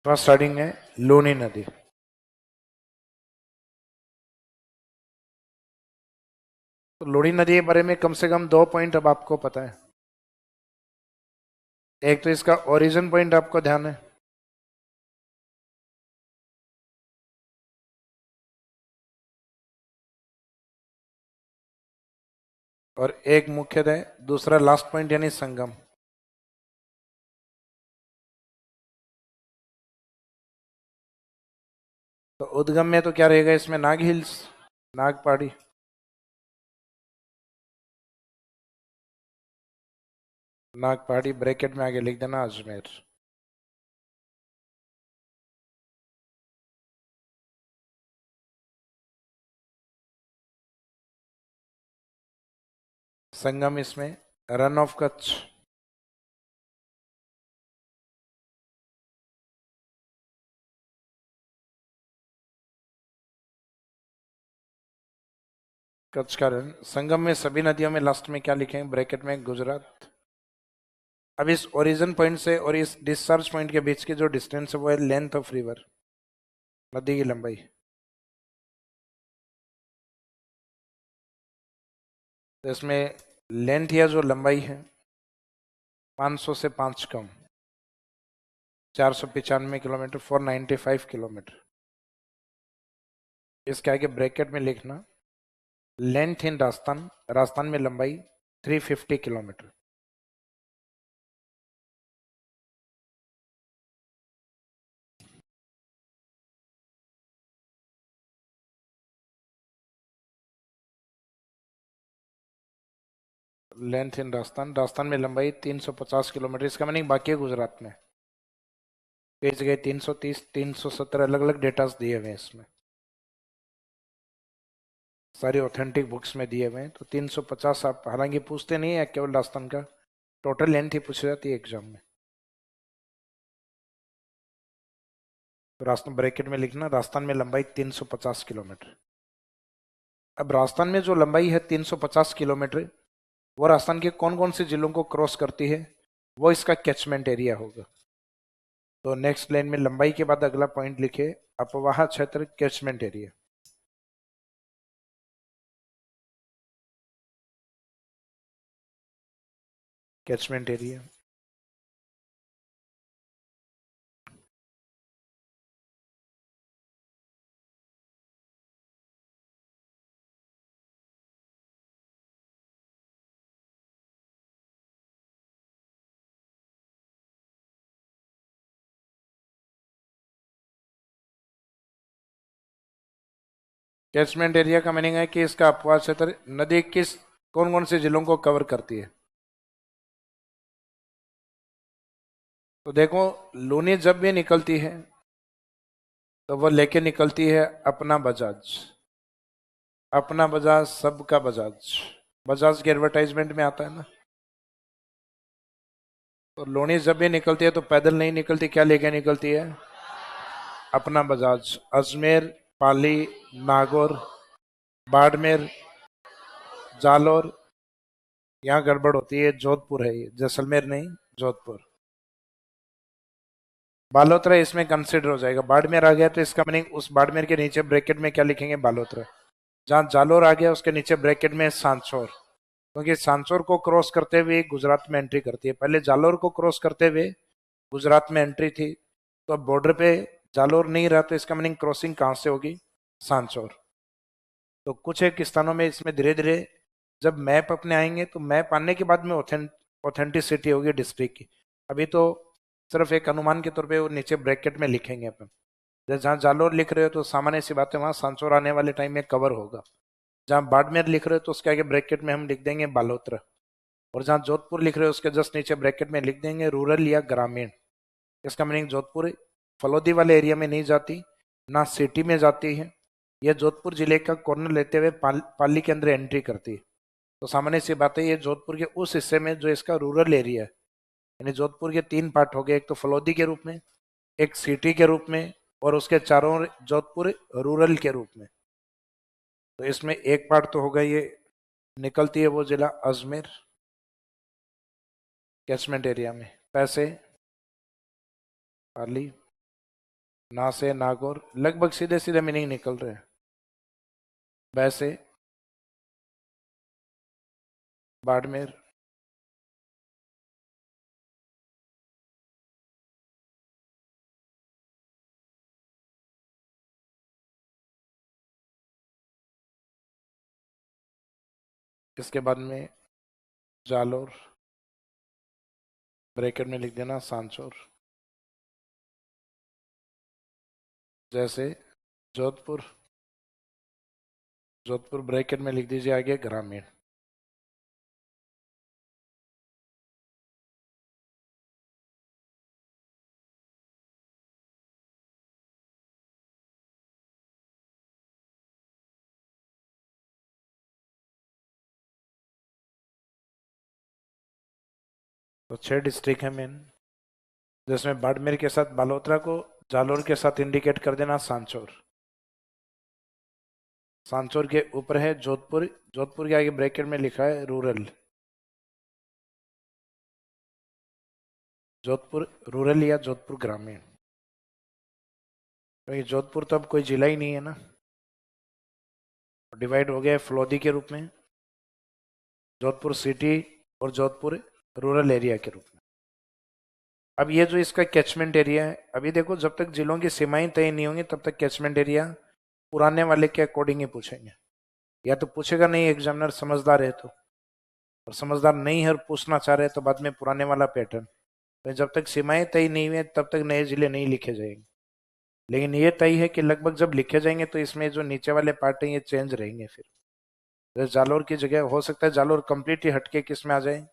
First starting है लूनी नदी। तो लूनी नदी के बारे में कम से कम 2 पॉइंट अब आपको पता है। एक तो इसका ओरिजिन पॉइंट आपको ध्यान है, और एक मुख्यतः दूसरा लास्ट पॉइंट यानी संगम। तो उद्गम में तो क्या रहेगा इसमें? नाग हिल्स, नाग पहाड़ी। नाग पहाड़ी ब्रैकेट में आगे लिख देना अजमेर। संगम इसमें रन ऑफ कच्छ। कच्छ का रन। संगम में सभी नदियों में लास्ट में क्या लिखेंगे ब्रैकेट में? गुजरात। अब इस ओरिजिन पॉइंट से और इस डिस्चार्ज पॉइंट के बीच की जो डिस्टेंस है वो है लेंथ ऑफ रिवर, नदी की लंबाई। तो इसमें लेंथ या जो लंबाई है 500 से 5 कम, 495 किलोमीटर, 495 किलोमीटर। इसके आगे ब्रैकेट में लिखना लेंथ इन राजस्थान, राजस्थान में लंबाई 350 kilometre. Length in Rajasthan, Rajasthan में लंबाई 350 किलोमीटर। इसका मीनिंग बाकी है गुजरात में कई जगह 330, 370 अलग अलग डेटास दिए हुए हैं इसमें, सारी ऑथेंटिक बुक्स में दिए हुए हैं। तो 350 आप हालांकि पूछते नहीं है केवल राजस्थान का, टोटल लेंथ ही पूछी जाती है एग्जाम में। तो राजस्थान ब्रैकेट में लिखना राजस्थान में लंबाई 350 किलोमीटर। अब राजस्थान में जो लंबाई है 350 किलोमीटर, वो राजस्थान के कौन कौन से जिलों को क्रॉस करती है, वो इसका कैचमेंट एरिया होगा। तो नेक्स्ट लाइन में लंबाई के बाद अगला पॉइंट लिखे अपवाह क्षेत्र catchment area. Catchment area. Catchment area का मीनिंग है कि इसका अपवाह क्षेत्र नदी किस कौन कौन से जिलों को कवर करती है। तो देखो लूनी जब भी निकलती है तो वो लेके निकलती है अपना बजाज। अपना बजाज, सबका बजाज, बजाज के एडवर्टाइजमेंट में आता है ना। तो लोनी जब भी निकलती है तो पैदल नहीं निकलती, क्या लेके निकलती है? अपना बजाज। अजमेर, पाली, नागौर, बाड़मेर, जालोर, यहाँ गड़बड़ होती है, जोधपुर है ये, जैसलमेर नहीं, जोधपुर। बालोतरा इसमें कंसिडर हो जाएगा। बाड़मेर आ गया तो इसका मीनिंग उस बाड़मेर के नीचे ब्रैकेट में क्या लिखेंगे? बालोतरा। जहां जालोर आ गया उसके नीचे ब्रैकेट में सांचौर, क्योंकि सांचौर को क्रॉस करते हुए गुजरात में एंट्री करती है। पहले जालोर को क्रॉस करते हुए गुजरात में एंट्री थी, तो अब बॉर्डर पे जालोर नहीं रहा, तो इसका मीनिंग क्रॉसिंग कहां से होगी? सांचौर। तो कुछ एक स्थानों में इसमें धीरे धीरे जब मैप अपने आएंगे तो मैप आने के बाद में ऑथेंटिसिटी होगी डिस्ट्रिक्ट की। अभी तो सिर्फ एक अनुमान के तौर पे वो नीचे ब्रैकेट में लिखेंगे अपन। जैसे जहाँ जालोर लिख रहे हो तो सामान्य सी बात है वहां सांचौर आने वाले टाइम में कवर होगा। जहाँ बाड़मेर लिख रहे हो तो उसके आगे ब्रैकेट में हम लिख देंगे बालोतरा, और जहाँ जोधपुर लिख रहे हो उसके जस्ट नीचे ब्रैकेट में लिख देंगे रूरल या ग्रामीण। इसका मीनिंग जोधपुर फलोदी वाले एरिया में नहीं जाती, ना सिटी में जाती है। यह जोधपुर जिले का कॉर्नर लेते हुए पाली के अंदर एंट्री करती है। तो सामान्य सी बात है ये जोधपुर के उस हिस्से में जो इसका रूरल एरिया है, यानी जोधपुर के 3 पार्ट हो गए, एक तो फलोदी के रूप में, एक सिटी के रूप में, और उसके चारों ओर जोधपुर रूरल के रूप में। तो इसमें एक पार्ट तो होगा ये निकलती है वो जिला अजमेर कैचमेंट एरिया में, पैसे, पाली, ना से नागौर, लगभग सीधे सीधे मीनिंग निकल रहे हैं। वैसे बाड़मेर, इसके बाद में जालोर, ब्रैकेट में लिख देना सांचौर। जैसे जोधपुर, जोधपुर ब्रैकेट में लिख दीजिए आगे ग्रामीण। तो 6 डिस्ट्रिक्ट है मेन, जिसमें बाड़मेर के साथ बालोतरा को जालोर के साथ इंडिकेट कर देना सांचौर। सांचौर के ऊपर है जोधपुर, जोधपुर के आगे ब्रैकेट में लिखा है रूरल। जोधपुर रूरल या जोधपुर ग्रामीण, क्योंकि जोधपुर तो अब कोई जिला ही नहीं है ना, डिवाइड हो गया है फलोदी के रूप में, जोधपुर सिटी और जोधपुर रूरल एरिया के रूप में। अब ये जो इसका कैचमेंट एरिया है, अभी देखो जब तक जिलों की सीमाएं तय नहीं होंगी तब तक कैचमेंट एरिया पुराने वाले के अकॉर्डिंग ही पूछेंगे, या तो पूछेगा नहीं एग्जामिनर समझदार है तो, और समझदार नहीं है और पूछना चाह रहे तो बाद में पुराने वाला पैटर्न। तो जब तक सीमाएं तय नहीं हुई तब तक नए जिले नहीं लिखे जाएंगे, लेकिन ये तय है कि लगभग जब लिखे जाएंगे तो इसमें जो नीचे वाले पार्ट हैं ये चेंज रहेंगे। फिर तो जालोर की जगह हो सकता है जालोर कंप्लीटली हटके किस में आ जाए,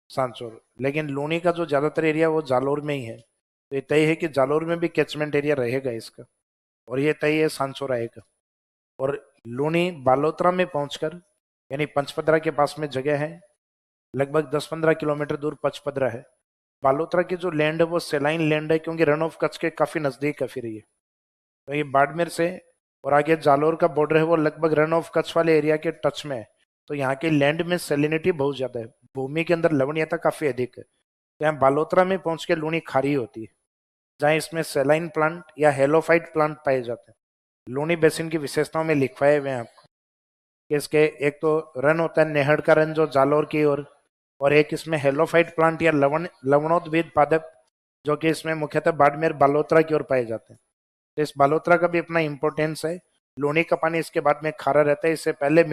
सांचौर, लेकिन लूनी का जो ज्यादातर एरिया वो जालोर में ही है, तो ये तय है कि जालोर में भी कैचमेंट एरिया रहेगा इसका, और ये तय है सांचौर आएगा। और लूनी बालोतरा में पहुंचकर, यानी पंचपदरा के पास में जगह है, लगभग 10-15 किलोमीटर दूर पचपदरा है। बालोतरा की जो लैंड है वो सेलाइन लैंड है, क्योंकि रन ऑफ कच्छ के काफी नजदीक है फिर ये, तो ये बाड़मेर से और आगे जालोर का बॉर्डर है वो लगभग रन ऑफ कच्छ वाले एरिया के टच में है। तो यहाँ के लैंड में सेलिनिटी बहुत ज्यादा है, भूमि के अंदर लवणीयता काफी अधिक है, तो यहाँ बालोतरा में पहुंच के लूनी खारी होती है, जहाँ इसमें सेलाइन प्लांट या हेलोफाइट प्लांट पाए जाते हैं। लूनी बेसिन की विशेषताओं में लिखवाए हुए हैं आपको कि इसके एक तो रन होता है नेहड़ का रन जो जालोर की ओर, और एक इसमें हेलोफाइट प्लांट या लवणोद्भिद पादप जो कि इसमें मुख्यतः बाड़मेर बालोतरा की ओर पाए जाते हैं। तो इस बालोतरा का भी अपना इंपॉर्टेंस है। लूनी का पानी इसके बाद में खारा रहता है, इससे पहले